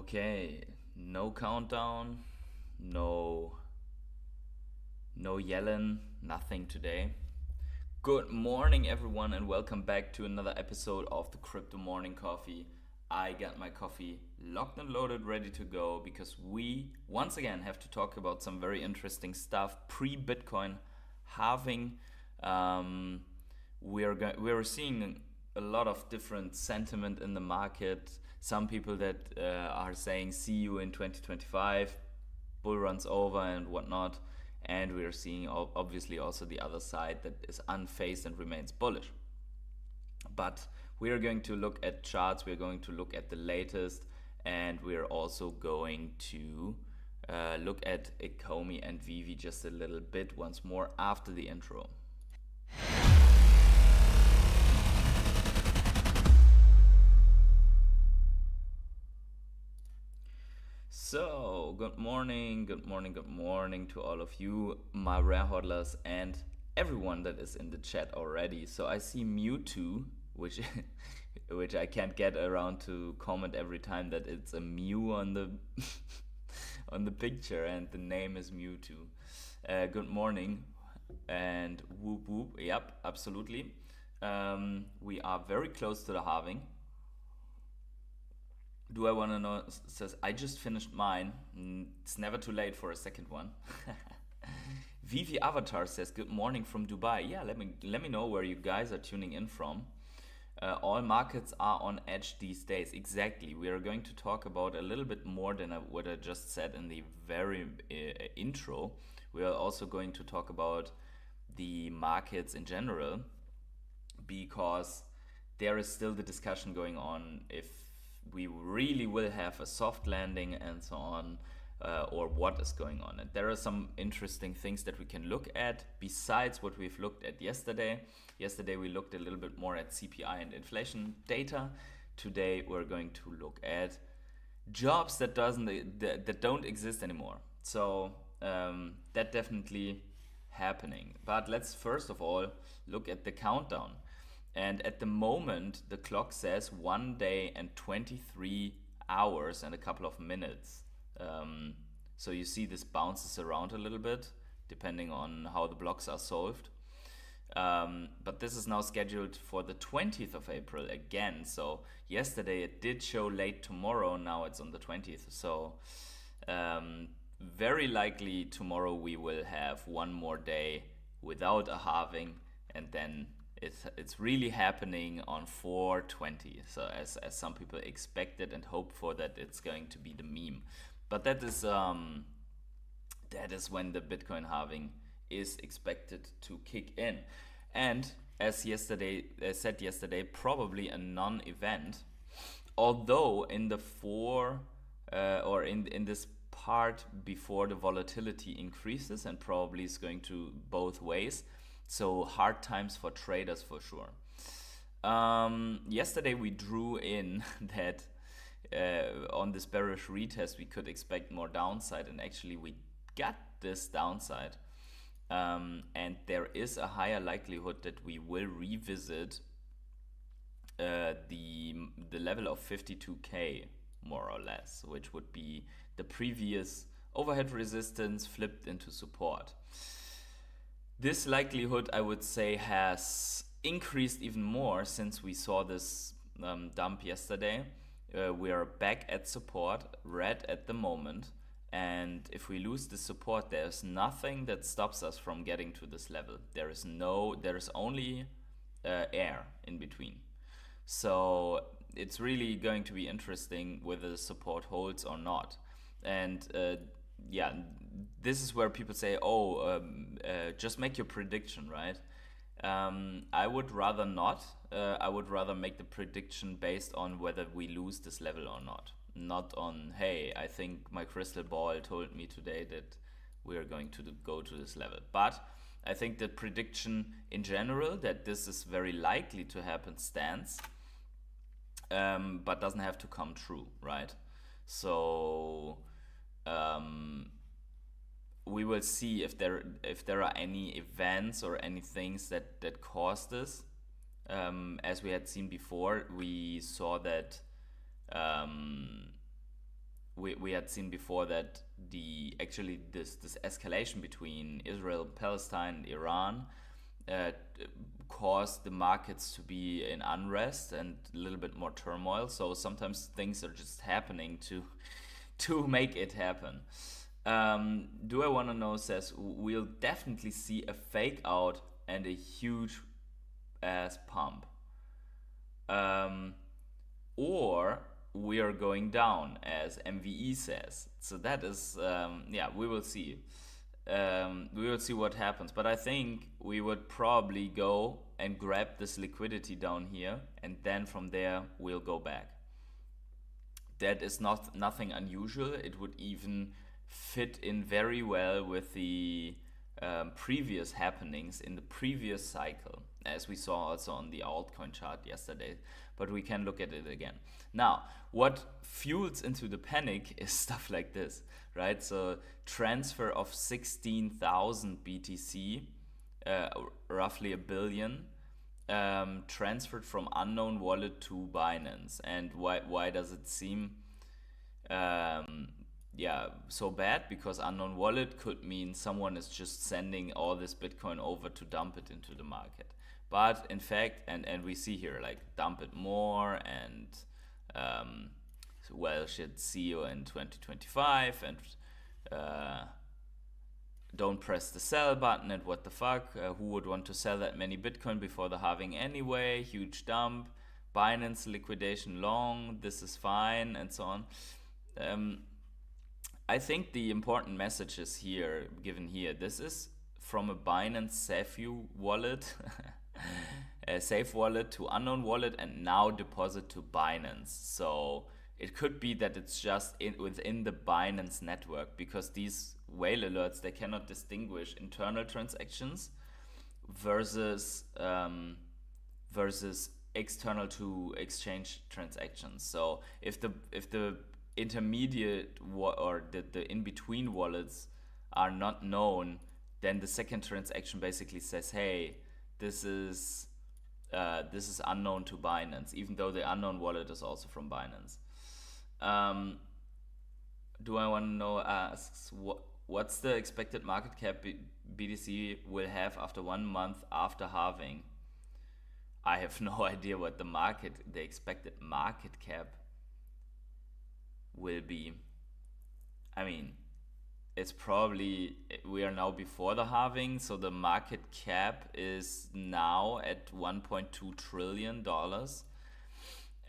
Okay, no countdown, no yelling, nothing today. Good morning everyone and welcome back to another episode of the Crypto Morning Coffee. I got my coffee locked and loaded ready to go because we once again have to talk about some very interesting stuff pre-Bitcoin halving. Um, we're seeing a lot of different sentiment in the market. Some people that are saying see you in 2025, bull runs over and whatnot, and we're seeing obviously also the other side that is unfazed and remains bullish. But we are going to look at charts, we're going to look at the latest, and we're also going to look at ECOMI and VEVE just a little bit once more after the intro. So, good morning to all of you, my rare hodlers, and everyone that is in the chat already. So I see Mewtwo, which which I can't get around to comment every time that it's a Mew on the on the picture, and the name is Mewtwo. Good morning, and whoop whoop. Yep, absolutely. We are very close to the halving. Do I want to know? Says I just finished mine. It's never too late for a second one. Vivi Avatar says good morning from Dubai. Yeah, let me know where you guys are tuning in from. All markets are on edge these days. Exactly. We are going to talk about a little bit more than what I just said in the very intro. We are also going to talk about the markets in general because there is still the discussion going on if we really will have a soft landing and so on, or what is going on. And there are some interesting things that we can look at besides what we've looked at yesterday. Yesterday we looked a little bit more at CPI and inflation data. Today we're going to look at jobs that don't exist anymore. So that definitely happening. But let's first of all look at the countdown. And at the moment, the clock says 1 day and 23 hours and a couple of minutes. So you see this bounces around a little bit, depending on how the blocks are solved. But this is now scheduled for the 20th of April again. So yesterday it did show late tomorrow, now it's on the 20th. So very likely tomorrow we will have one more day without a halving, and then it's really happening on 420. So as some people expected and hope for, that it's going to be the meme. But that is when the Bitcoin halving is expected to kick in. And as said yesterday, probably a non-event. Although in the in this part before the volatility increases, and probably is going to both ways. So hard times for traders for sure. Yesterday we drew in that on this bearish retest we could expect more downside, and actually we got this downside. And there is a higher likelihood that we will revisit the level of 52k more or less, which would be the previous overhead resistance flipped into support. This likelihood, I would say, has increased even more since we saw this dump yesterday. We are back at support, red at the moment, and if we lose the support, there's nothing that stops us from getting to this level. There is only air in between. So it's really going to be interesting whether the support holds or not. And yeah, this is where people say, just make your prediction, right? I would rather not. I would rather make the prediction based on whether we lose this level or not. Not on, hey, I think my crystal ball told me today that we are going to go to this level. But I think the prediction in general that this is very likely to happen stands, but doesn't have to come true, right? So we will see if there are any events or any things that cause this. As we had seen before, we saw that we had seen before that this escalation between Israel, Palestine, and Iran uh, caused the markets to be in unrest and a little bit more turmoil. So sometimes things are just happening to make it happen. Do I want to know says we'll definitely see a fake out and a huge ass pump. Um, or we are going down, as MVE says. So that is, yeah, we will see. We will see what happens. But I think we would probably go and grab this liquidity down here, and then from there we'll go back. That is nothing unusual. It would even fit in very well with the previous happenings in the previous cycle, as we saw also on the altcoin chart yesterday. But we can look at it again. Now, what fuels into the panic is stuff like this, right? So transfer of 16,000 BTC, roughly a billion, transferred from unknown wallet to Binance. And why does it seem yeah, so bad? Because unknown wallet could mean someone is just sending all this Bitcoin over to dump it into the market. But in fact, and we see here, like, dump it more, and well, should see you in 2025, and don't press the sell button, and what the fuck, who would want to sell that many Bitcoin before the halving anyway, huge dump, Binance liquidation long, this is fine, and so on. I think the important message is here, given here. This is from a Binance Safe wallet, a Safe wallet to unknown wallet, and now deposit to Binance. So it could be that it's just within the Binance network, because these whale alerts, they cannot distinguish internal transactions versus versus external to exchange transactions. So if the intermediate or the in-between wallets are not known, then the second transaction basically says, hey, this is unknown to Binance, even though the unknown wallet is also from Binance. Do I want to know, asks, what's the expected market cap BTC will have after 1 month after halving? I have no idea what the expected market cap will be. I mean, it's probably, we are now before the halving, so the market cap is now at $1.2 trillion,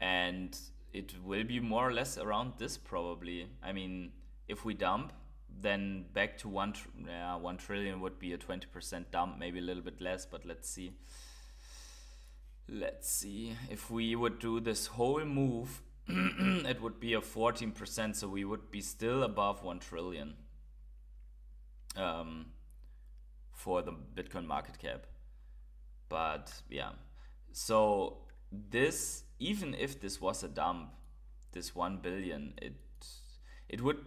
and it will be more or less around this probably. I mean, if we dump, then back to 1 trillion would be a 20% dump, maybe a little bit less, but let's see. Let's see, if we would do this whole move, it would be a 14%, so we would be still above 1 trillion for the Bitcoin market cap. But yeah, so this, even if this was a dump, this 1 billion, it would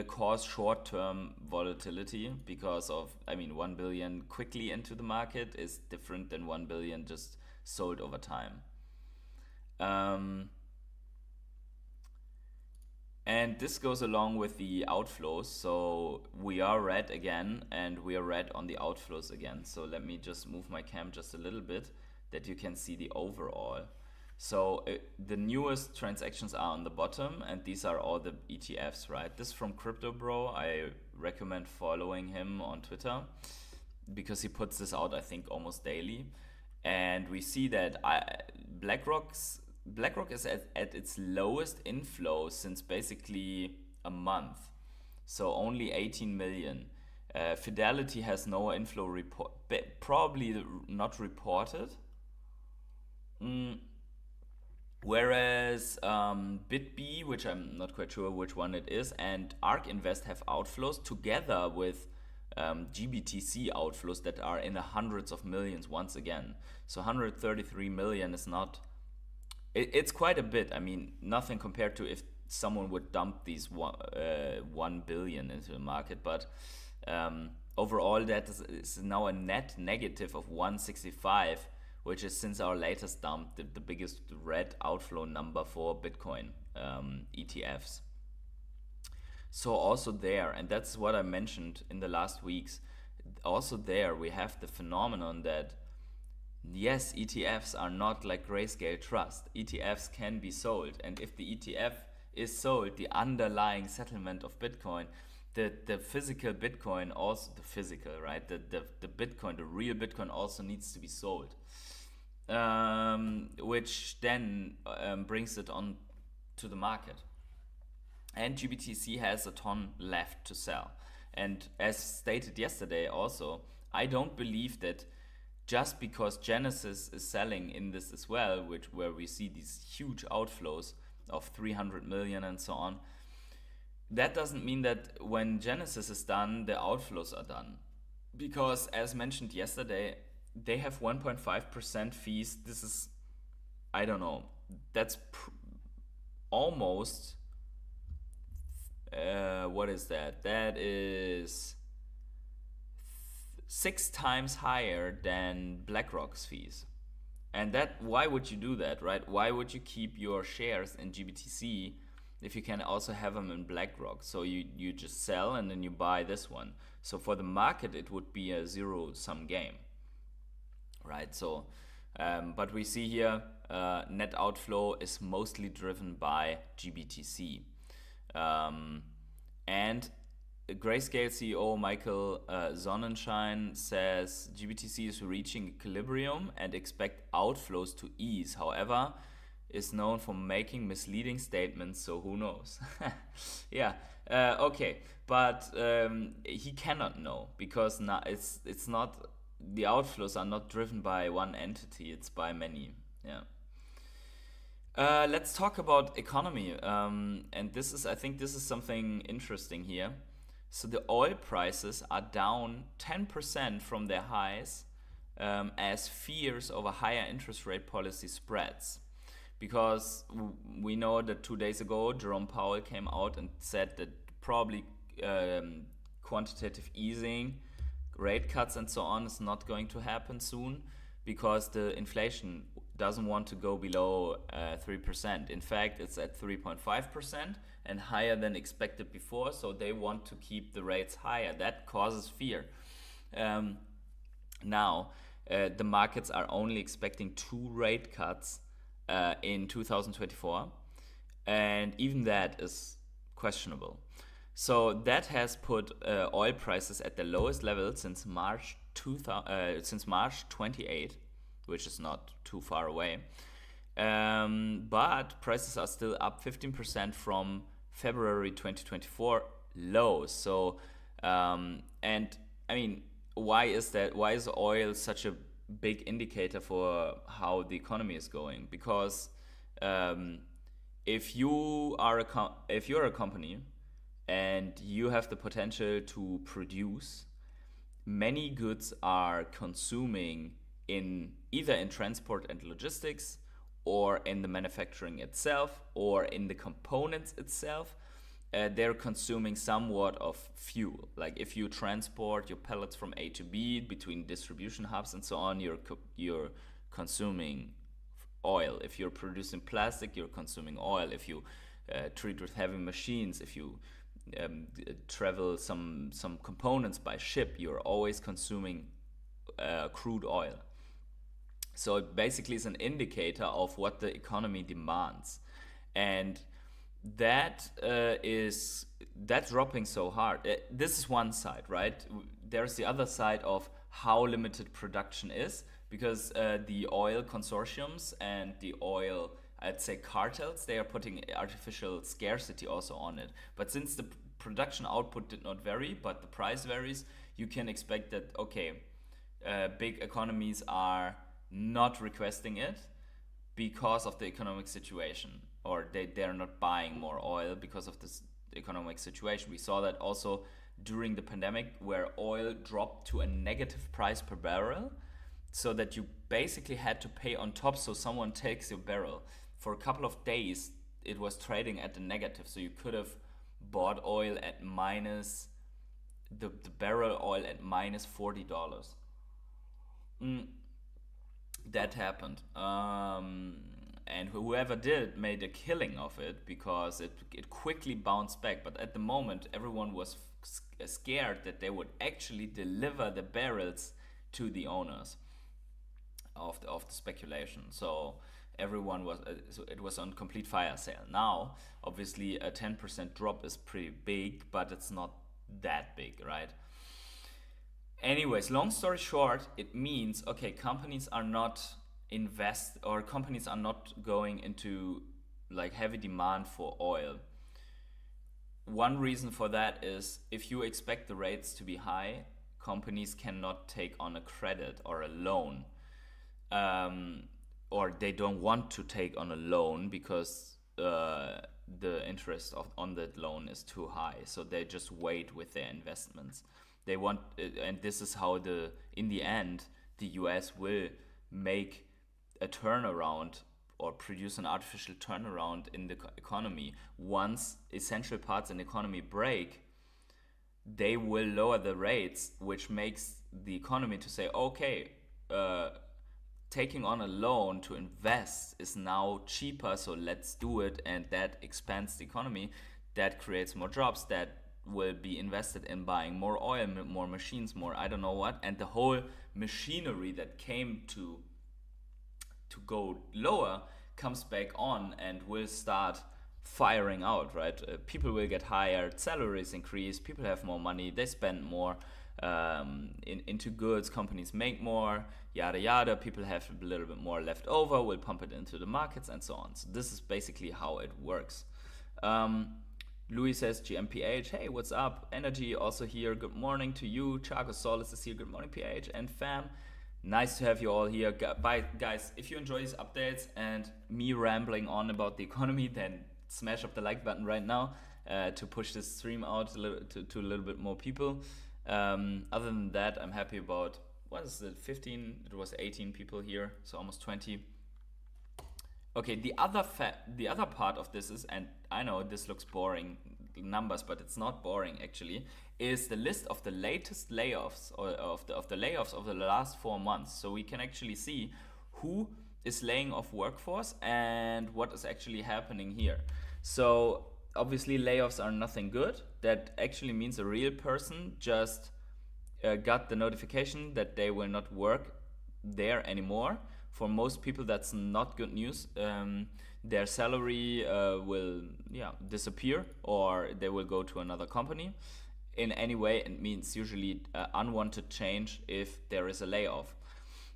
cause short-term volatility, because of, I mean, 1 billion quickly into the market is different than 1 billion just sold over time. And this goes along with the outflows. So we are red again, and we are red on the outflows again. So let me just move my cam just a little bit that you can see the overall. So the newest transactions are on the bottom, and these are all the ETFs, right? This is from Crypto Bro. I recommend following him on Twitter, because he puts this out, I think, almost daily. And we see that BlackRock is at its lowest inflow since basically a month, so only 18 million. Fidelity has no inflow report, probably not reported. Whereas BitB, which I'm not quite sure which one it is, and ARK Invest have outflows together with GBTC outflows that are in the hundreds of millions once again. So 133 million is not, it's quite a bit. I mean, nothing compared to if someone would dump these 1 billion into the market, but overall that is now a net negative of 165, which is, since our latest dump, the biggest red outflow number for Bitcoin ETFs. So also there, and that's what I mentioned in the last weeks, also there we have the phenomenon that yes, ETFs are not like Grayscale Trust. ETFs can be sold, and if the ETF is sold, the underlying settlement of Bitcoin, the physical Bitcoin also, the physical, right? The Bitcoin, the real Bitcoin also needs to be sold, which then brings it on to the market. And GBTC has a ton left to sell. And as stated yesterday also, I don't believe that just because Genesis is selling in this as well, where we see these huge outflows of 300 million and so on, that doesn't mean that when Genesis is done, the outflows are done. Because as mentioned yesterday, they have 1.5% fees. This is, I don't know, that's almost, what is that? That is 6 times higher than BlackRock's fees. And that, why would you do that, right? Why would you keep your shares in GBTC if you can also have them in BlackRock? So you just sell and then you buy this one. So for the market, it would be a zero-sum game, right? So, but we see here net outflow is mostly driven by GBTC. And Grayscale CEO Michael Sonnenschein says GBTC is reaching equilibrium and expect outflows to ease. However, is known for making misleading statements, so who knows? Yeah, okay, but he cannot know because it's not, the outflows are not driven by one entity; it's by many. Yeah. Let's talk about economy, and this is, I think, this is something interesting here. So the oil prices are down 10% from their highs as fears over higher interest rate policy spreads. Because we know that 2 days ago, Jerome Powell came out and said that probably quantitative easing, rate cuts and so on is not going to happen soon because the inflation doesn't want to go below 3%. In fact, it's at 3.5% and higher than expected before, so they want to keep the rates higher. That causes fear. Now, the markets are only expecting 2 rate cuts in 2024, and even that is questionable. So that has put oil prices at the lowest level since March 28, which is not too far away. But prices are still up 15% from February 2024 lows. So, and I mean, why is that? Why is oil such a big indicator for how the economy is going? Because if you're a company and you have the potential to produce, many goods are consuming in either in transport and logistics, or in the manufacturing itself, or in the components itself. They're consuming somewhat of fuel. Like if you transport your pellets from A to B between distribution hubs and so on, you're consuming oil. If you're producing plastic, you're consuming oil. If you treat with heavy machines, if you travel some components by ship, you're always consuming crude oil. So it basically is an indicator of what the economy demands, and that's dropping so hard. This is one side, right? There's the other side of how limited production is, because the oil consortiums and the oil, I'd say, cartels, they are putting artificial scarcity also on it. But since the production output did not vary, but the price varies, you can expect that, okay, big economies are not requesting it because of the economic situation, or they're not buying more oil because of this economic situation. We saw that also during the pandemic, where oil dropped to a negative price per barrel, so that you basically had to pay on top. So someone takes your barrel for a couple of days, it was trading at the negative, so you could have bought oil at minus the barrel oil at minus $40. That happened, and whoever did made a killing of it because it quickly bounced back. But at the moment, everyone was scared that they would actually deliver the barrels to the owners of the speculation. So everyone was so it was on complete fire sale. Now, obviously, a 10% drop is pretty big, but it's not that big, right? Anyways, long story short, it means okay, companies are not going into like heavy demand for oil. One reason for that is if you expect the rates to be high, companies cannot take on a credit or a loan, or they don't want to take on a loan because the interest on that loan is too high. So they just wait with their investments. They want, and this is how in the end, the US will make a turnaround or produce an artificial turnaround in the economy. Once essential parts in the economy break, they will lower the rates, which makes the economy to say, okay, taking on a loan to invest is now cheaper, so let's do it, and that expands the economy. That creates more jobs that will be invested in buying more oil, more machines, more I don't know what, and the whole machinery that came to go lower comes back on and will start firing out, right? People will get hired, salaries increase, people have more money, they spend more into goods, companies make more, yada yada, people have a little bit more left over, will pump it into the markets and so on. So this is basically how it works. Louis says GMPH, hey, what's up? Energy also here, good morning to you. Chago Solis is here, good morning PH. And fam, nice to have you all here. Bye, guys. If you enjoy these updates and me rambling on about the economy, then smash up the like button right now to push this stream out to a little bit more people. Other than that, I'm happy about, what is it, 15? It was 18 people here, so almost 20. Okay, the other part of this is, and I know this looks boring numbers, but it's not boring actually, is the list of the latest layoffs or of the layoffs of the last 4 months. So we can actually see who is laying off workforce and what is actually happening here. So obviously layoffs are nothing good. That actually means a real person just got the notification that they will not work there anymore. For most people, that's not good news. Their salary will disappear, or they will go to another company. In any way, it means usually unwanted change if there is a layoff.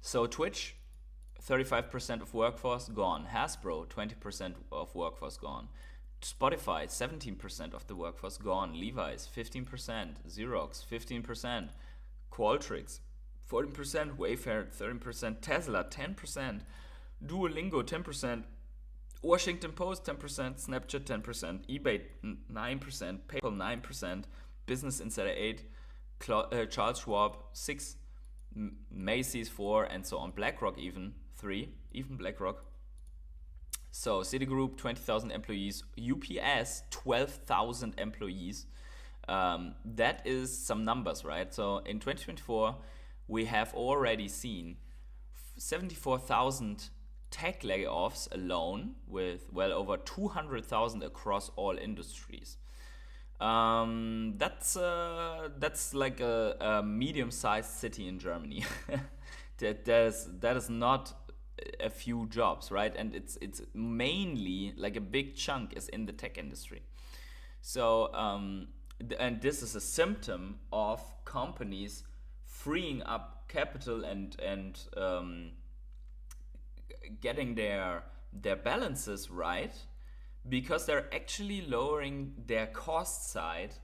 So Twitch, 35% of workforce gone. Hasbro, 20% of workforce gone. Spotify, 17% of the workforce gone. Levi's, 15%. Xerox, 15%. Qualtrics, 14%, Wayfair 13%, Tesla 10%, Duolingo 10%, Washington Post 10%, Snapchat 10%, eBay 9%, PayPal 9%, Business Insider 8%, Charles Schwab 6%, Macy's 4%, and so on. BlackRock even 3%, even BlackRock. So Citigroup 20,000 employees, UPS 12,000 employees. That is some numbers, right? So in 2024, we have already seen 74,000 tech layoffs alone, with well over 200,000 across all industries. That's like a medium-sized city in Germany. that is not a few jobs, right? And it's mainly like a big chunk is in the tech industry. So and this is a symptom of companies freeing up capital and getting their balances right, because they're actually lowering their cost side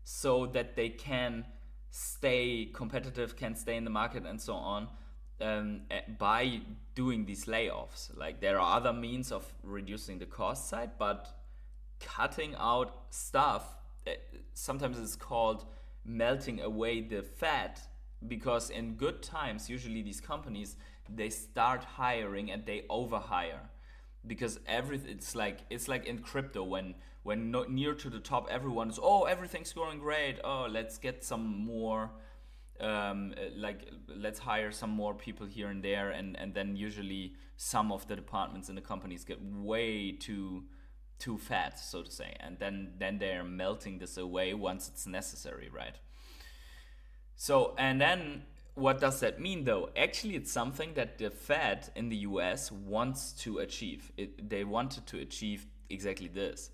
so that they can stay competitive, can stay in the market and so on, by doing these layoffs. Like, there are other means of reducing the cost side, but cutting out stuff, sometimes it's called melting away the fat, because in good times, usually these companies, they start hiring and they overhire, because it's like in crypto, when near to the top, everyone's, oh, everything's going great, oh, let's get some more like let's hire some more people here and there, and then usually some of the departments in the companies get way too fat, so to say, and then they're melting this away once it's necessary, right? So, and then what does that mean though? Actually, it's something that the Fed in the US wants to achieve. They wanted to achieve exactly this.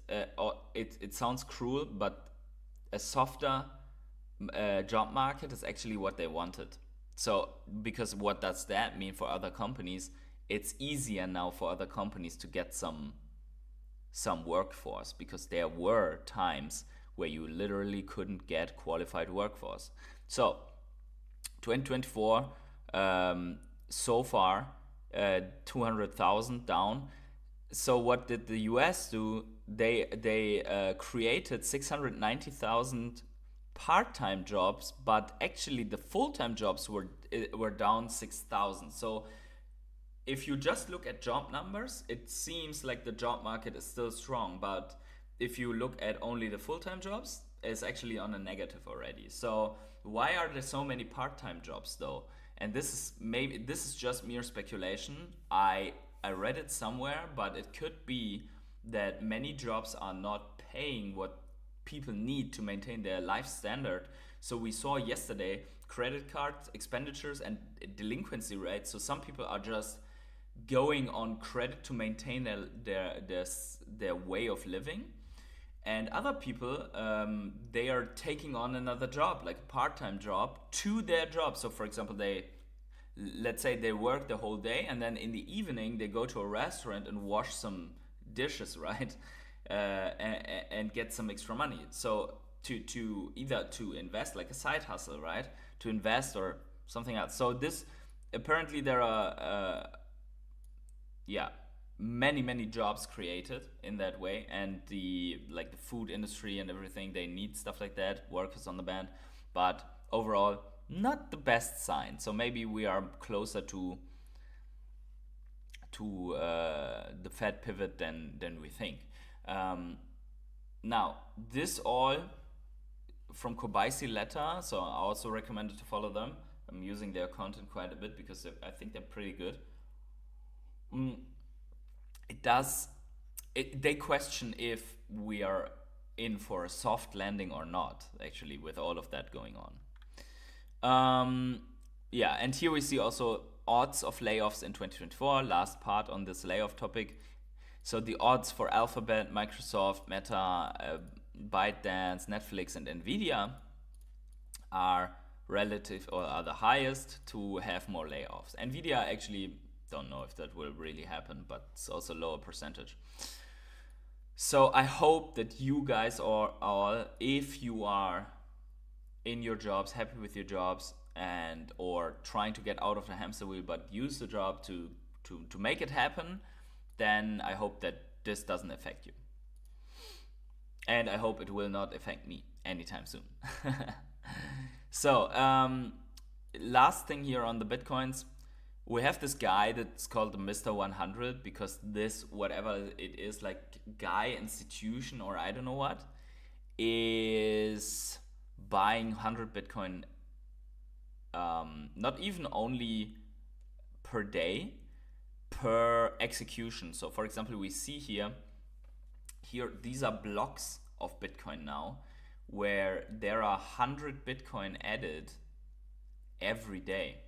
It sounds cruel, but a softer job market is actually what they wanted. So, because what does that mean for other companies? It's easier now for other companies to get some workforce, because there were times where you literally couldn't get qualified workforce. So 2024, so far, 200,000 down. So what did the US do? They created 690,000 part-time jobs, but actually the full-time jobs were down 6,000. So if you just look at job numbers, it seems like the job market is still strong, but if you look at only the full-time jobs, it's actually on a negative already. So why are there so many part-time jobs though? And this is just mere speculation. I read it somewhere, but it could be that many jobs are not paying what people need to maintain their life standard. So we saw yesterday credit card expenditures and delinquency rates. So some people are just going on credit to maintain their way of living, and other people, they are taking on another job, like a part-time job, to their job. So for example, let's say they work the whole day, and then in the evening they go to a restaurant and wash some dishes, right? And get some extra money. So to either to invest, like a side hustle, right? To invest or something else. So this, apparently there are many jobs created in that way, and the food industry and everything, they need stuff like that, workers on the band. But overall, not the best sign. So maybe we are closer to the Fed pivot than we think. Now, this all from Kobayashi letter, so I also recommended to follow them. I'm using their content quite a bit because I think they're pretty good. They question if we are in for a soft landing or not, actually, with all of that going on. And here we see also odds of layoffs in 2024, last part on this layoff topic. So the odds for Alphabet, Microsoft, Meta, ByteDance, Netflix, and Nvidia are relative, or are the highest to have more layoffs. Nvidia, actually don't know if that will really happen, but it's also lower percentage. So I hope that you guys are all, if you are in your jobs, happy with your jobs, and or trying to get out of the hamster wheel, but use the job to make it happen, then I hope that this doesn't affect you. And I hope it will not affect me anytime soon. So, last thing here on the Bitcoins, we have this guy that's called the Mr. 100, because this, whatever it is, like guy, institution, or I don't know what, is buying 100 Bitcoin, not even only per day, per execution. So for example, we see here these are blocks of Bitcoin now, where there are 100 Bitcoin added every day.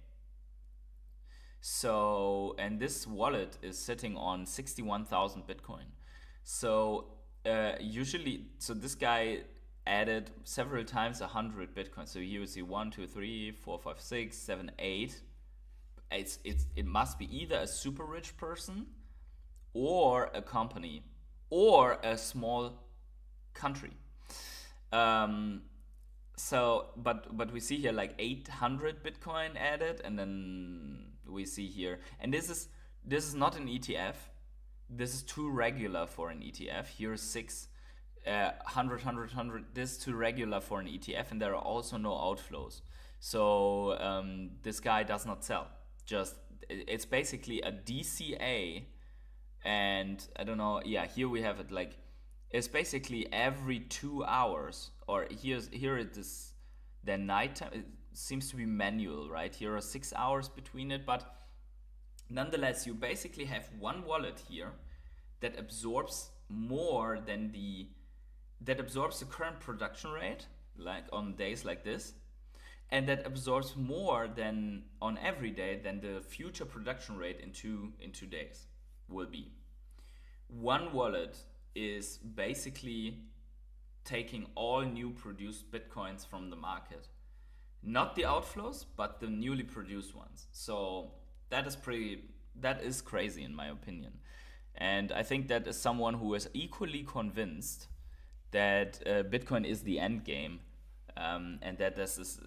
So, and this wallet is sitting on 61,000 Bitcoin. So usually, so this guy added several times 100 Bitcoin. So here you see 1, 2, 3, 4, 5, 6, 7, 8. It must be either a super rich person, or a company, or a small country. So, but we see here like 800 Bitcoin added, and then we see here, and this is not an ETF. This is too regular for an ETF. Here's 6, 100, 100, 100. This is too regular for an ETF, and there are also no outflows. So this guy does not sell. Just, it's basically a DCA, and I don't know. Yeah, here we have it like, it's basically every 2 hours, or here it is the nighttime. seems to be manual, right? Here are 6 hours between it, but nonetheless, you basically have one wallet here that absorbs more than that absorbs the current production rate, like on days like this, and that absorbs more than on every day than the future production rate in 2 days will be. One wallet is basically taking all new produced bitcoins from the market, not the outflows, but the newly produced ones. So that is crazy in my opinion. And I think that as someone who is equally convinced that Bitcoin is the end game, and that this is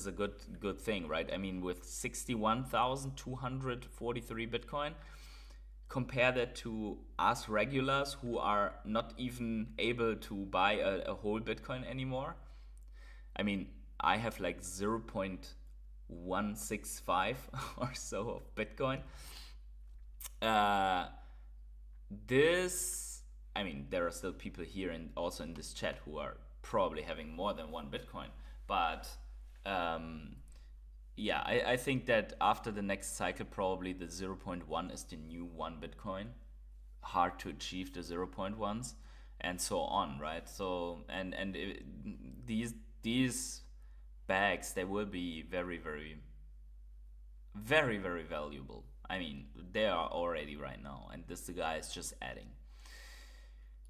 a good thing, right? I mean, with 61,243 Bitcoin, compare that to us regulars who are not even able to buy a whole Bitcoin anymore. I mean, I have like 0.165 or so of Bitcoin. I mean, there are still people here and also in this chat who are probably having more than one Bitcoin. But yeah, I think that after the next cycle, probably the 0.1 is the new 1 Bitcoin. Hard to achieve the 0.1s and so on, right? So, these bags, they will be very, very, very, very valuable. I mean, they are already right now, and this guy is just adding.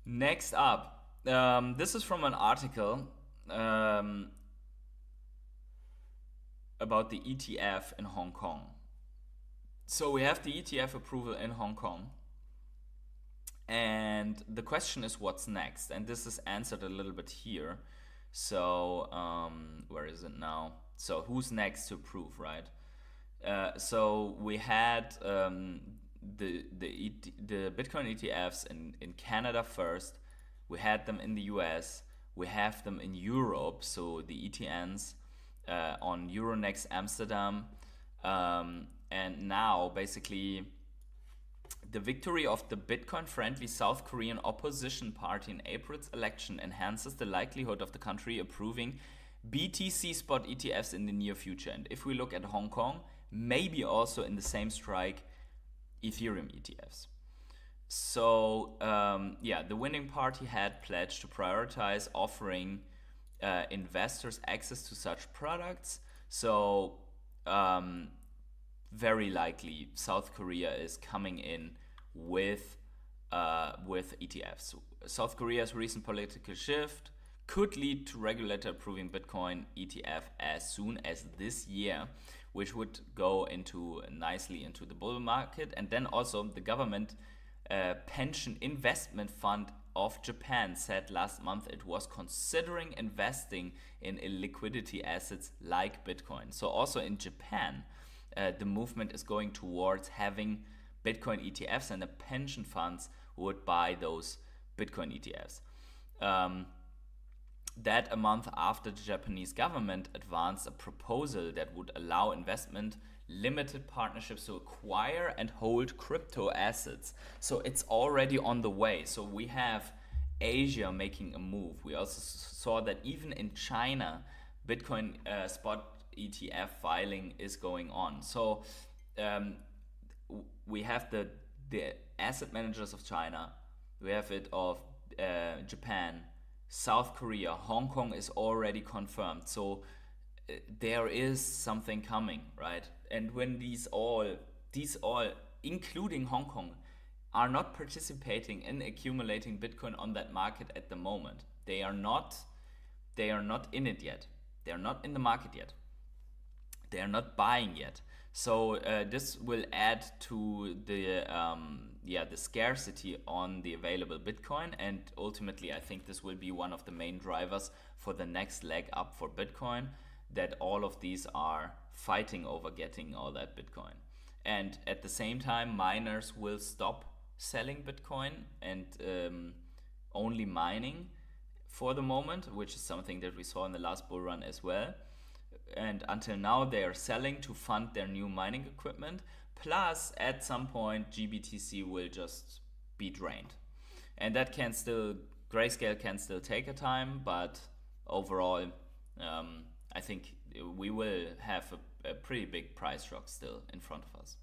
Next up, this is from an article about the ETF in Hong Kong. So we have the ETF approval in Hong Kong, and the question is what's next, and this is answered a little bit here. So where is it now? So who's next to approve, right? So we had the Bitcoin ETFs in Canada first. We had them in the US. We have them in Europe. So the ETNs on Euronext Amsterdam, and now basically the victory of the Bitcoin-friendly South Korean opposition party in April's election enhances the likelihood of the country approving BTC spot ETFs in the near future. And if we look at Hong Kong, maybe also in the same strike, Ethereum ETFs. So yeah, the winning party had pledged to prioritize offering investors access to such products. So very likely South Korea is coming in with ETFs. South Korea's recent political shift could lead to regulator approving Bitcoin ETF as soon as this year, which would go nicely into the bull market. And then also the government pension investment fund of Japan said last month it was considering investing in illiquidity assets like Bitcoin. So also in Japan, the movement is going towards having Bitcoin ETFs, and the pension funds would buy those Bitcoin ETFs. That a month after the Japanese government advanced a proposal that would allow investment limited partnerships to acquire and hold crypto assets. So it's already on the way. So we have Asia making a move. We also saw that even in China, Bitcoin spot ETF filing is going on. So we have the asset managers of China, we have it of Japan, South Korea, Hong Kong is already confirmed. So there is something coming, right? And when these all, including Hong Kong, are not participating in accumulating Bitcoin on that market at the moment, they are not in it yet. They are not in the market yet. They are not buying yet. So this will add to the scarcity on the available Bitcoin, and ultimately I think this will be one of the main drivers for the next leg up for Bitcoin, that all of these are fighting over getting all that Bitcoin. And at the same time, miners will stop selling Bitcoin and only mining for the moment, which is something that we saw in the last bull run as well. And until now they are selling to fund their new mining equipment, plus at some point GBTC will just be drained, and that can still, grayscale can still take a time, but overall I think we will have a pretty big price rock still in front of us.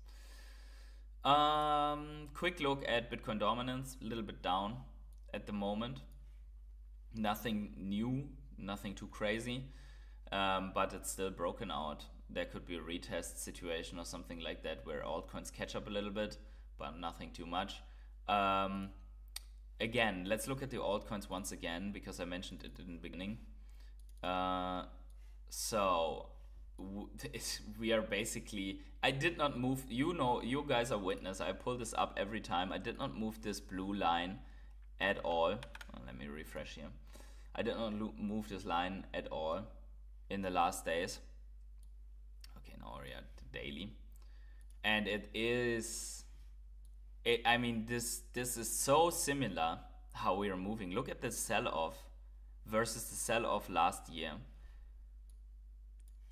Quick look at Bitcoin dominance, a little bit down at the moment. Nothing new, nothing too crazy, but it's still broken out. There could be a retest situation or something like that where altcoins catch up a little bit, but nothing too much. Again, let's look at the altcoins once again because I mentioned it in the beginning. We are basically, I did not move, you guys are witness, I pull this up every time. I did not move this blue line at all. Let me refresh here. I did not move this line at all in the last days. Okay, now we're at the daily. And I mean, this is so similar how we are moving. Look at the sell-off versus the sell-off last year.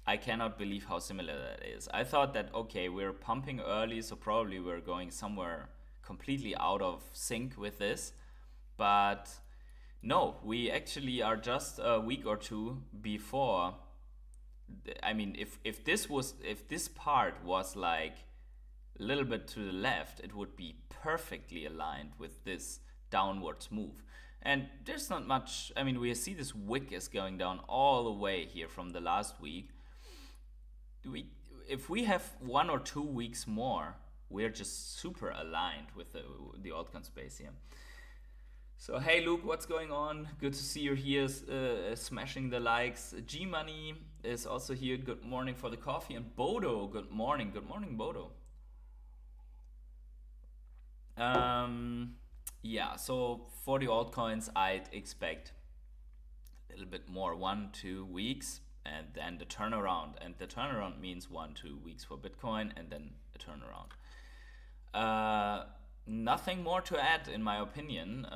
I cannot believe how similar that is. I thought that, okay, we're pumping early, so probably we're going somewhere completely out of sync with this. But no, we actually are just a week or two before. I mean, if this part was like a little bit to the left, it would be perfectly aligned with this downwards move. And there's not much, I mean, we see this wick is going down all the way here from the last week. If we have 1 or 2 weeks more, we're just super aligned with the altcoin space here. So hey Luke, what's going on? Good to see you here, smashing the likes. G Money is also here. Good morning for the coffee. And Bodo, good morning. Good morning, Bodo. Yeah, so for the altcoins, I'd expect a little bit more, 1-2 weeks, and then the turnaround. And the turnaround means 1-2 weeks for Bitcoin, and then a turnaround. Nothing more to add, in my opinion.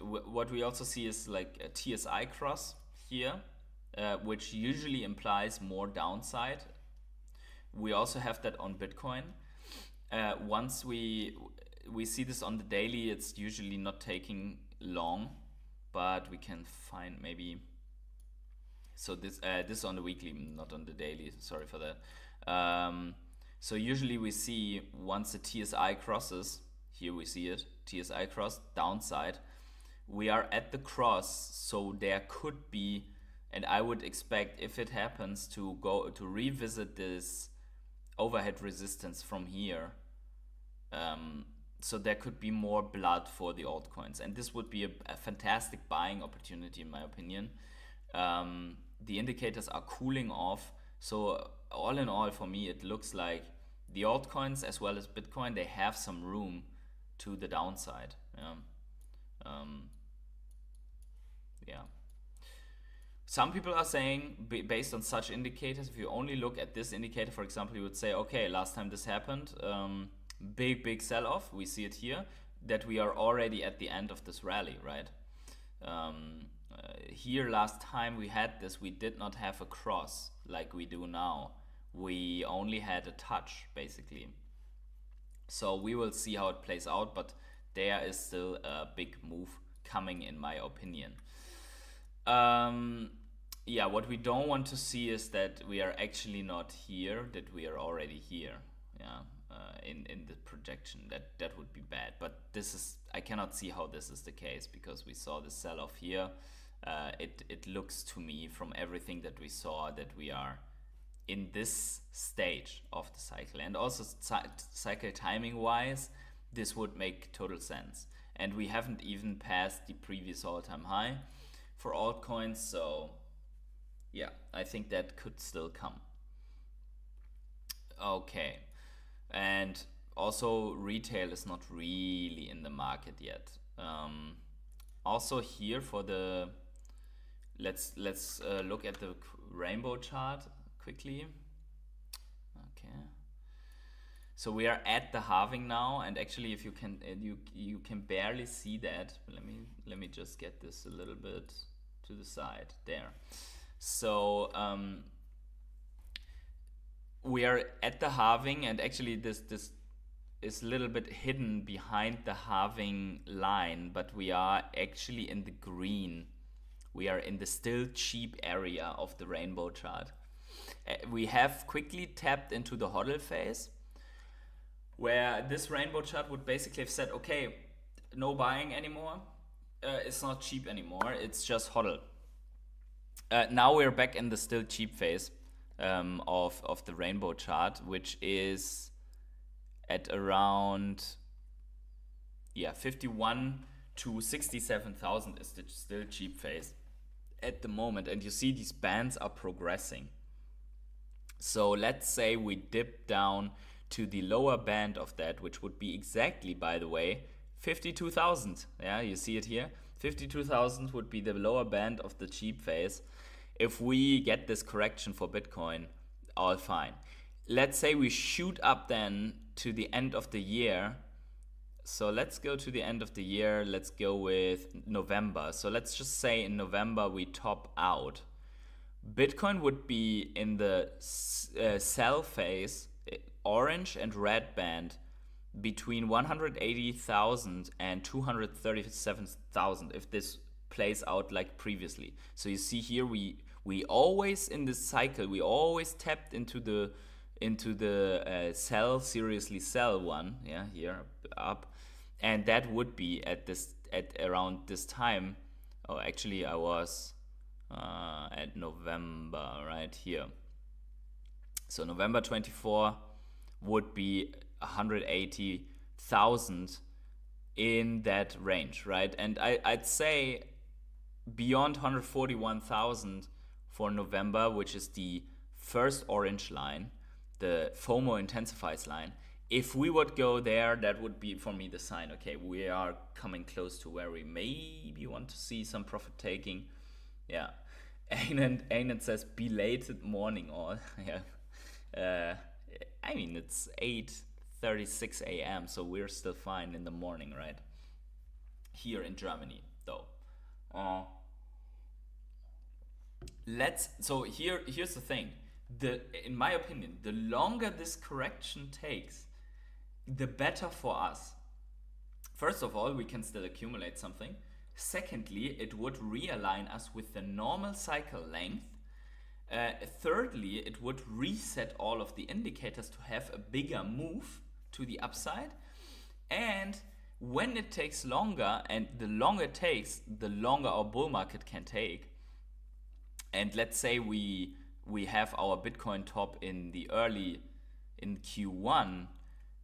What we also see is like a TSI cross here, which usually implies more downside. We also have that on Bitcoin. Once we see this on the daily, it's usually not taking long, but we can find maybe. So this is on the weekly, not on the daily. Sorry for that. So usually we see once the TSI crosses. Here we see it, TSI cross, downside. We are at the cross, so there could be, and I would expect if it happens to go to revisit this overhead resistance from here. So there could be more blood for the altcoins, and this would be a fantastic buying opportunity in my opinion. The indicators are cooling off, so all in all for me it looks like the altcoins as well as Bitcoin, they have some room to the downside. Yeah. Some people are saying, based on such indicators, if you only look at this indicator, for example, you would say, okay, last time this happened, big sell-off, we see it here, that we are already at the end of this rally, right? Here last time we had this, we did not have a cross like we do now. We only had a touch, basically. So we will see how it plays out, but there is still a big move coming in my opinion. Yeah, what we don't want to see is that we are actually not here, that we are already here. Yeah, in the projection, that would be bad. But this is, I cannot see how this is the case because we saw the sell-off here. It looks to me from everything that we saw that we are in this stage of the cycle, and also cycle timing wise, this would make total sense. And we haven't even passed the previous all-time high for altcoins, so yeah, I think that could still come. Okay, and also retail is not really in the market yet. Also here for the let's look at the rainbow chart quickly. Okay, so we are at the halving now, and actually if you can barely see that. Let me just get this a little bit to the side there. So we are at the halving, and actually this is a little bit hidden behind the halving line, but we are actually in the green. We are in the still cheap area of the rainbow chart. We have quickly tapped into the hodl phase, where this rainbow chart would basically have said, okay, no buying anymore. It's not cheap anymore. It's just hodl. Now we're back in the still cheap phase of the rainbow chart, which is at around 51 to 67,000 is the still cheap phase at the moment. And you see these bands are progressing. So let's say we dip down to the lower band of that, which would be exactly, by the way, 52,000. Yeah, you see it here. 52,000 would be the lower band of the cheap phase. If we get this correction for Bitcoin, all fine. Let's say we shoot up then to the end of the year. So let's go to the end of the year. Let's go with November. So let's just say in November we top out. Bitcoin would be in the sell phase, orange and red band, between 180,000 and 237,000 if this plays out like previously. So you see here we always in this cycle we always tapped into the sell, seriously sell one, yeah, here up, and that would be at around this time. Oh, actually I was at November right here. So November 24 would be 180,000 in that range, right? And I'd say beyond 141,000 for November, which is the first orange line, the FOMO intensifies line. If we would go there, that would be for me the sign, okay, we are coming close to where we maybe want to see some profit taking. Yeah. Ain't says belated morning all. Yeah. I mean, it's 8:36 a.m., so we're still fine in the morning, right? Here in Germany, though. So here's the thing. In my opinion, the longer this correction takes, the better for us. First of all, we can still accumulate something. Secondly, it would realign us with the normal cycle length. Thirdly, it would reset all of the indicators to have a bigger move to the upside. And when it takes longer, and the longer it takes, the longer our bull market can take. And let's say we have our Bitcoin top in Q1,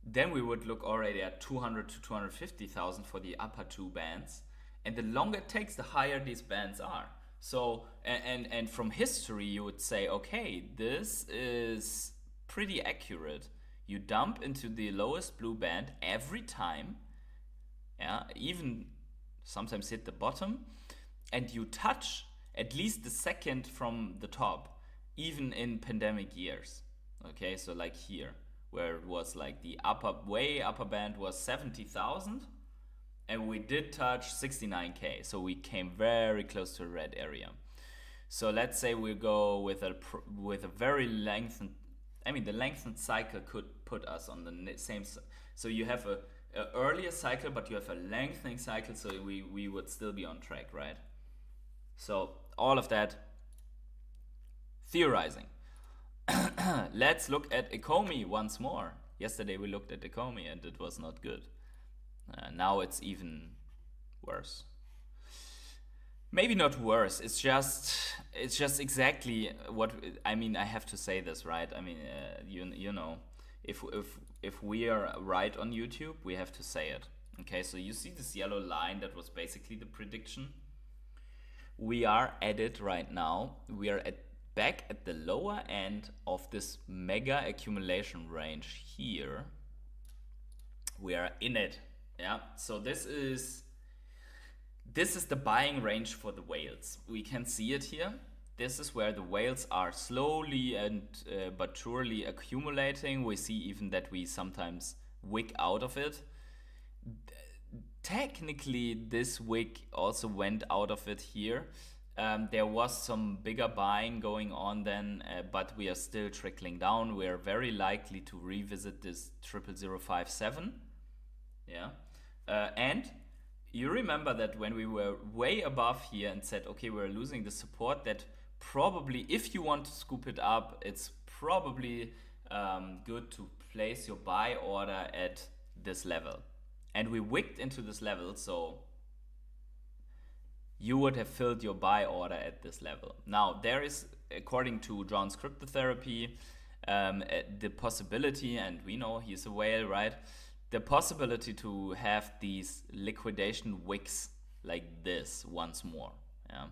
then we would look already at 200 to 250,000 for the upper two bands. And the longer it takes, the higher these bands are. So, and from history, you would say, okay, this is pretty accurate. You dump into the lowest blue band every time, yeah, even sometimes hit the bottom, and you touch at least the second from the top, even in pandemic years. Okay, so like here, where it was like the upper band was 70,000. And we did touch 69K, so we came very close to the red area. So let's say we go with a very lengthened, the lengthened cycle could put us on the same. So you have a earlier cycle, but you have a lengthening cycle, so we would still be on track, right? So all of that theorizing. Let's look at ECOMI once more. Yesterday we looked at ECOMI and it was not good. Now it's even worse. Maybe not worse. It's just exactly what I mean. I have to say this, right? I mean, you know, if we are right on YouTube, we have to say it. Okay, so you see this yellow line that was basically the prediction. We are at it right now. We are back at the lower end of this mega accumulation range here. We are in it. Yeah, so this is the buying range for the whales. We can see it here. This is where the whales are slowly and but surely accumulating. We see even that we sometimes wick out of it. Technically, this wick also went out of it here. There was some bigger buying going on then, but we are still trickling down. We are very likely to revisit this 00057. Yeah, and you remember that when we were way above here and said, okay, we're losing the support, that probably, if you want to scoop it up, it's probably good to place your buy order at this level. And we wicked into this level, so you would have filled your buy order at this level. Now, there is, according to John's cryptotherapy, the possibility, and we know he's a whale, right? The possibility to have these liquidation wicks like this once more. Yeah.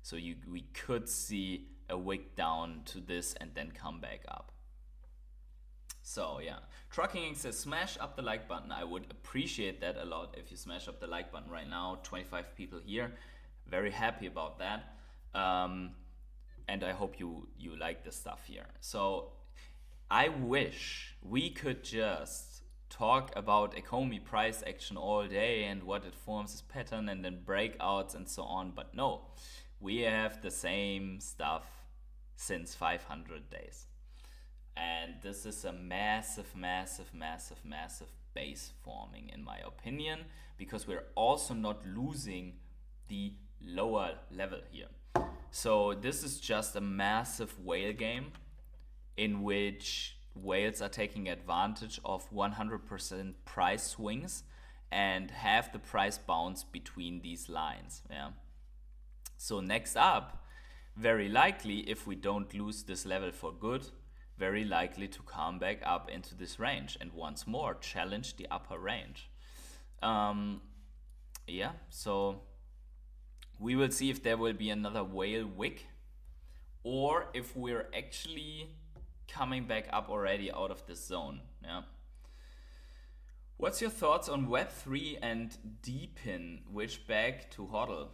So we could see a wick down to this and then come back up. So yeah, Trucking says smash up the like button. I would appreciate that a lot if you smash up the like button right now. 25 people here. Very happy about that. And I hope you like this stuff here. So I wish we could just talk about ECOMI price action all day and what it forms as pattern and then breakouts and so on. But no, we have the same stuff since 500 days. And this is a massive, massive, massive, massive base forming in my opinion, because we're also not losing the lower level here. So this is just a massive whale game in which whales are taking advantage of 100% price swings and have the price bounce between these lines. Yeah. So next up, very likely, if we don't lose this level for good, very likely to come back up into this range and once more challenge the upper range. Yeah, so we will see if there will be another whale wick or if we're actually coming back up already out of this zone. Yeah. What's your thoughts on Web3 and DPIN, which back to HODL?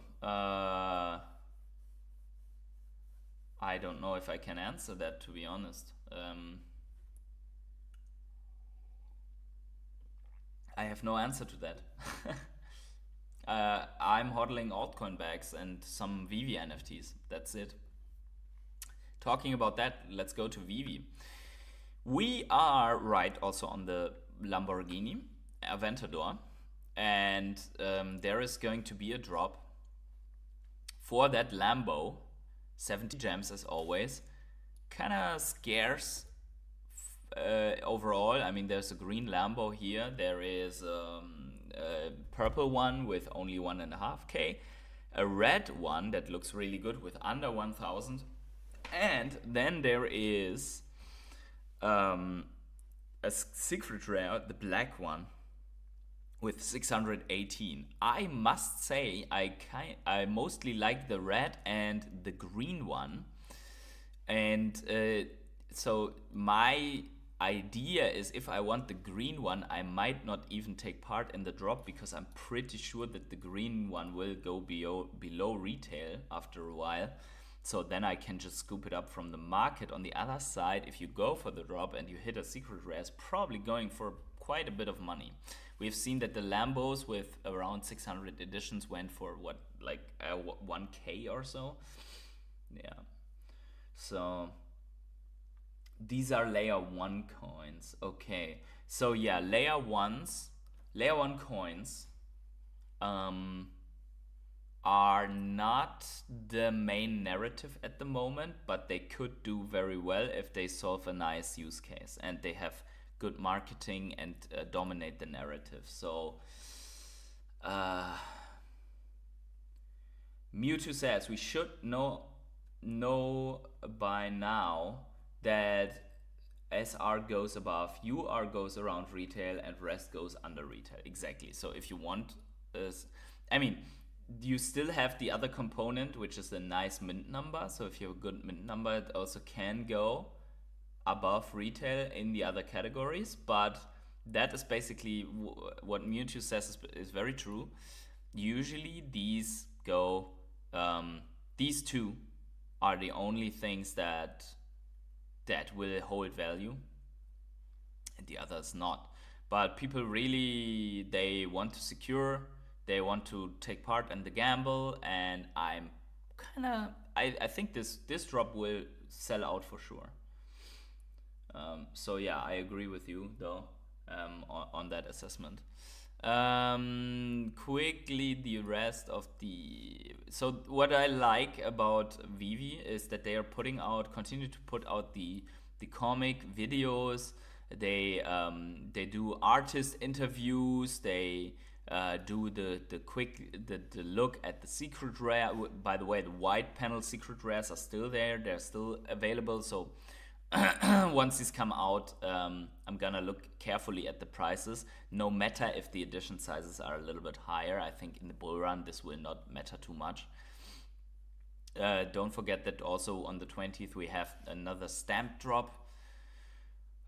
I don't know if I can answer that, to be honest. I have no answer to that. I'm hodling altcoin bags and some VEVE NFTs. That's it. Talking about that, let's go to VEVE. We are right also on the Lamborghini Aventador, and there is going to be a drop for that Lambo. 70 gems as always. Kind of scarce overall. I mean, there's a green Lambo here. There is a purple one with only 1.5K. A red one that looks really good with under 1,000. And then there is a secret rare, the black one, with 618. I must say I mostly like the red and the green one. And so my idea is, if I want the green one, I might not even take part in the drop, because I'm pretty sure that the green one will go below retail after a while. So then I can just scoop it up from the market. On the other side, if you go for the drop and you hit a secret rare, it's probably going for quite a bit of money. We've seen that the Lambos with around 600 editions went for what, like 1K or so. Yeah. So these are layer 1 coins. Okay. So yeah, layer 1 coins are not the main narrative at the moment, but they could do very well if they solve a nice use case and they have good marketing and dominate the narrative. So Mewtwo says we should know by now that SR goes above, UR goes around retail, and rest goes under retail. Exactly. So if you want this, I mean, you still have the other component, which is a nice mint number. So if you have a good mint number, it also can go above retail in the other categories. But that is basically what Mewtwo says is very true. Usually these go, these two are the only things that will hold value, and the others not. But people really, they want to secure, they want to take part in the gamble, and I'm I think this drop will sell out for sure. So yeah, I agree with you though on that assessment. Quickly, the rest of the. So what I like about Vivi is that they are continue to put out the comic videos. They do artist interviews. They do the look at the secret rare. By the way, the white panel secret rares are still there. They're still available. So once these come out, I'm gonna look carefully at the prices. No matter if the edition sizes are a little bit higher, I think in the bull run this will not matter too much. Don't forget that also on the 20th we have another stamp drop.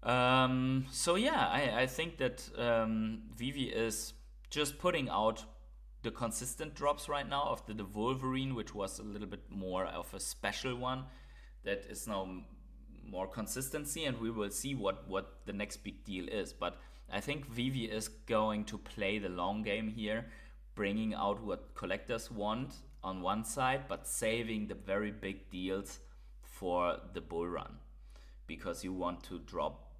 So yeah, I think that Vivi is just putting out the consistent drops right now of the Wolverine, which was a little bit more of a special one that is now more consistency, and we will see what the next big deal is. But I think Vivi is going to play the long game here, bringing out what collectors want on one side, but saving the very big deals for the bull run, because you want to drop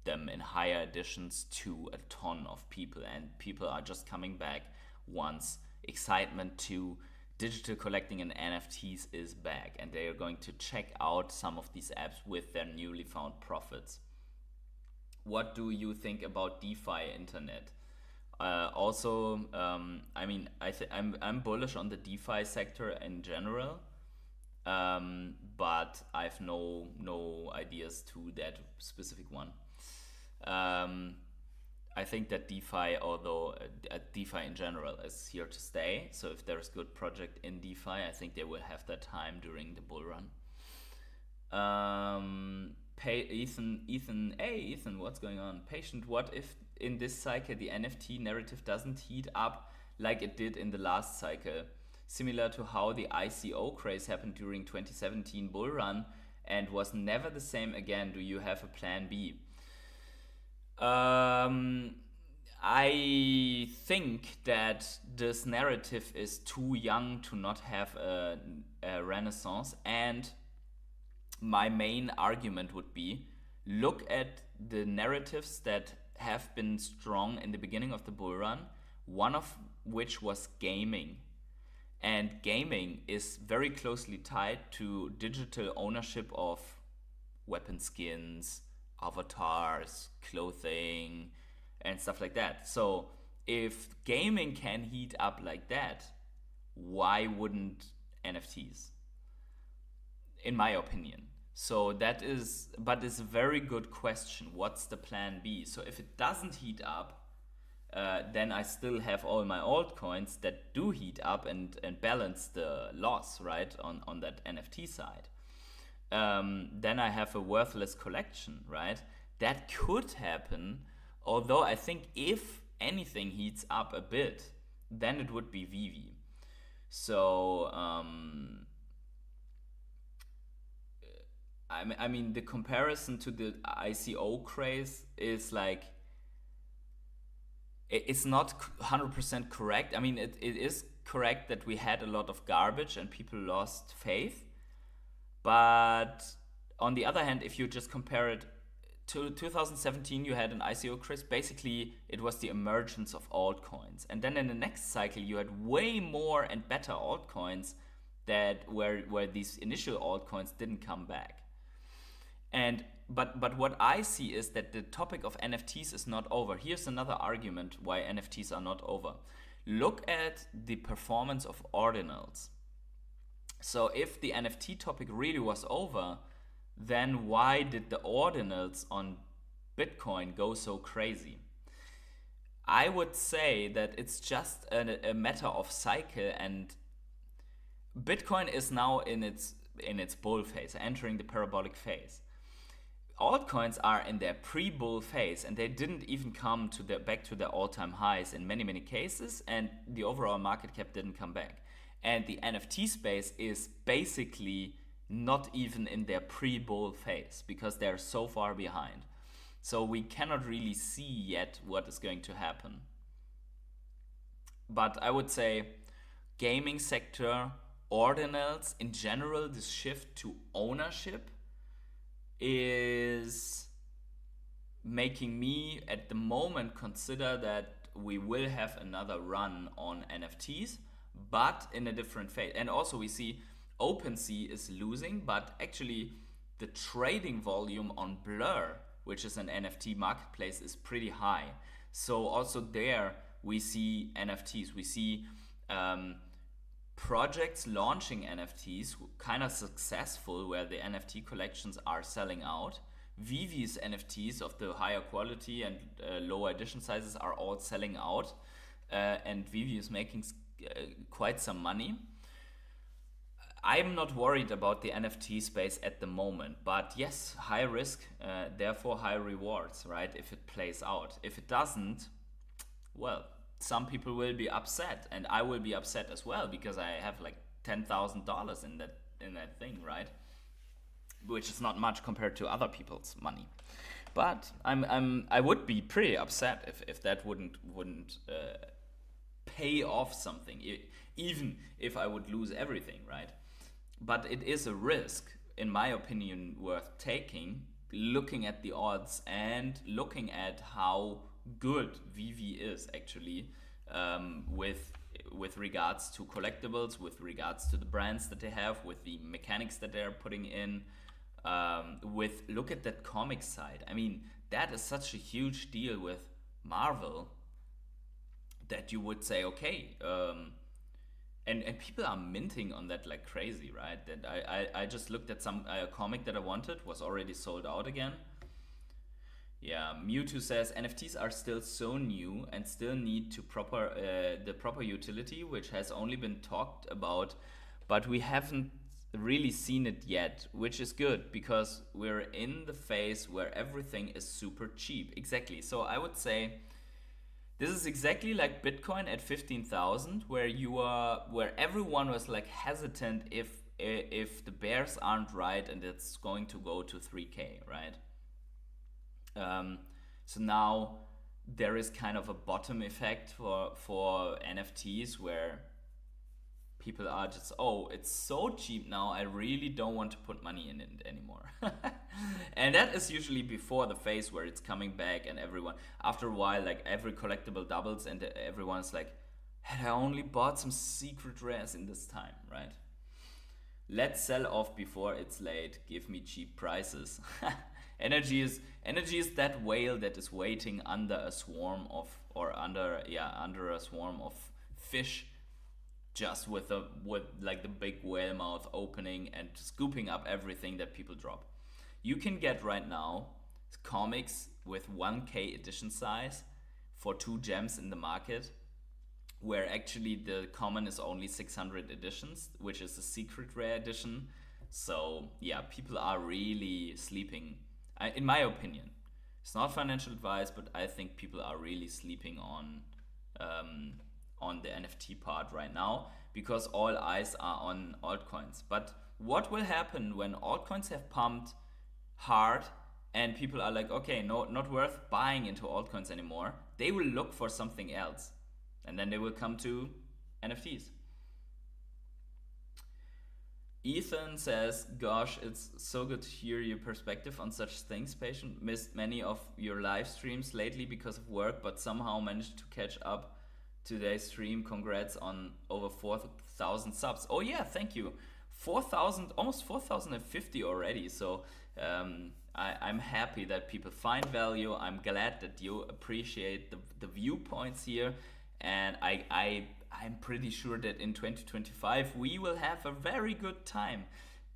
them in higher editions to a ton of people, and people are just coming back once excitement to digital collecting and NFTs is back, and they are going to check out some of these apps with their newly found profits. What do you think about DeFi internet? Also, I mean, I'm bullish on the DeFi sector in general, but I've no ideas to that specific one. I think that DeFi, although DeFi in general is here to stay. So if there's good project in DeFi, I think they will have that time during the bull run. Hey Ethan, what's going on? Patient, what if in this cycle the NFT narrative doesn't heat up like it did in the last cycle? Similar to how the ICO craze happened during 2017 bull run and was never the same again. Do you have a plan B? I think that this narrative is too young to not have a renaissance, and my main argument would be look at the narratives that have been strong in the beginning of the bull run, one of which was gaming. And gaming is very closely tied to digital ownership of weapon skins, avatars, clothing, and stuff like that. So if gaming can heat up like that, why wouldn't NFTs? In my opinion. So that is, but it's a very good question. What's the plan B? So if it doesn't heat up, then I still have all my altcoins that do heat up and balance the loss, right, on that NFT side. Then I have a worthless collection, right? That could happen, although I think if anything heats up a bit, then it would be Vivi. So, I mean, the comparison to the ICO craze is like, it's not 100% correct. I mean, it is correct that we had a lot of garbage and people lost faith. But on the other hand, if you just compare it to 2017, you had an ICO craze. Basically, it was the emergence of altcoins. And then in the next cycle, you had way more and better altcoins that where these initial altcoins didn't come back. And but what I see is that the topic of NFTs is not over. Here's another argument why NFTs are not over. Look at the performance of ordinals. So if the NFT topic really was over, then why did the ordinals on Bitcoin go so crazy? I would say that it's just a matter of cycle, and Bitcoin is now in its bull phase, entering the parabolic phase. Altcoins are in their pre-bull phase, and they didn't even come back to their all-time highs in many cases, and the overall market cap didn't come back. And the NFT space is basically not even in their pre-bull phase because they're so far behind. So we cannot really see yet what is going to happen. But I would say gaming sector, ordinals, in general, this shift to ownership is making me at the moment consider that we will have another run on NFTs, but in a different phase. And also we see OpenSea is losing, but actually the trading volume on Blur, which is an NFT marketplace, is pretty high. So also there we see NFTs. We see projects launching NFTs, kind of successful, where the NFT collections are selling out. VEVE's NFTs of the higher quality and lower edition sizes are all selling out, and VEVE is making quite some money. I'm not worried about the NFT space at the moment, but yes, high risk, therefore high rewards, right? If it plays out. If it doesn't, well, some people will be upset, and I will be upset as well, because I have like $10,000 in that thing, right? Which is not much compared to other people's money. But I would be pretty upset if that wouldn't pay off something, even if I would lose everything, right? But it is a risk, in my opinion, worth taking, looking at the odds and looking at how good VEVE is actually, with regards to collectibles, with regards to the brands that they have, with the mechanics that they're putting in, look at that comic side. I mean, that is such a huge deal with Marvel that you would say, okay, and people are minting on that like crazy, right? That I just looked at some comic that I wanted, was already sold out again. Yeah, Mewtwo says NFTs are still so new and still need to the proper utility, which has only been talked about, but we haven't really seen it yet, which is good, because we're in the phase where everything is super cheap. Exactly. So I would say this is exactly like Bitcoin at 15,000, where everyone was like hesitant if the bears aren't right and it's going to go to 3K, right? So now there is kind of a bottom effect for NFTs, where people are just, oh, it's so cheap now, I really don't want to put money in it anymore. And that is usually before the phase where it's coming back, and everyone, after a while, like every collectible doubles and everyone's like, had I only bought some secret rares in this time, right? Let's sell off before it's late, give me cheap prices. Energy is that whale that is waiting under a swarm of fish, just with like the big whale mouth opening and scooping up everything that people drop. You can get right now comics with 1K edition size for 2 gems in the market, where actually the common is only 600 editions, which is a secret rare edition. So yeah, people are really sleeping. In my opinion, it's not financial advice, but I think people are really sleeping on the NFT part right now, because all eyes are on altcoins. But what will happen when altcoins have pumped hard and people are like, okay, no, not worth buying into altcoins anymore? They will look for something else, and then they will come to NFTs. Ethan says, gosh, it's so good to hear your perspective on such things. Patient missed many of your live streams lately because of work, but somehow managed to catch up today's stream. Congrats on over 4,000 subs. Oh yeah, thank you. 4,000, almost 4,050 already. So I'm happy that people find value. I'm glad that you appreciate the viewpoints here. And I'm pretty sure that in 2025 we will have a very good time,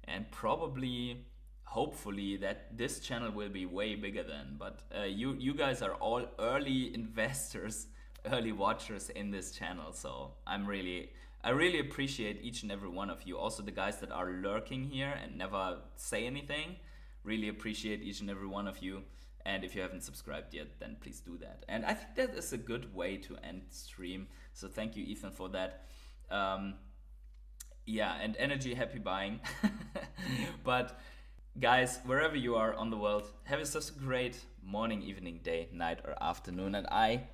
and probably, hopefully, that this channel will be way bigger then. But you guys are all early investors, early watchers in this channel, so I really appreciate each and every one of you. Also the guys that are lurking here and never say anything, really appreciate each and every one of you. And if you haven't subscribed yet, then please do that. And I think that is a good way to end stream. So thank you, Ethan, for that. Yeah, and energy, happy buying. But guys, wherever you are on the world, have such a great morning, evening, day, night, or afternoon. And I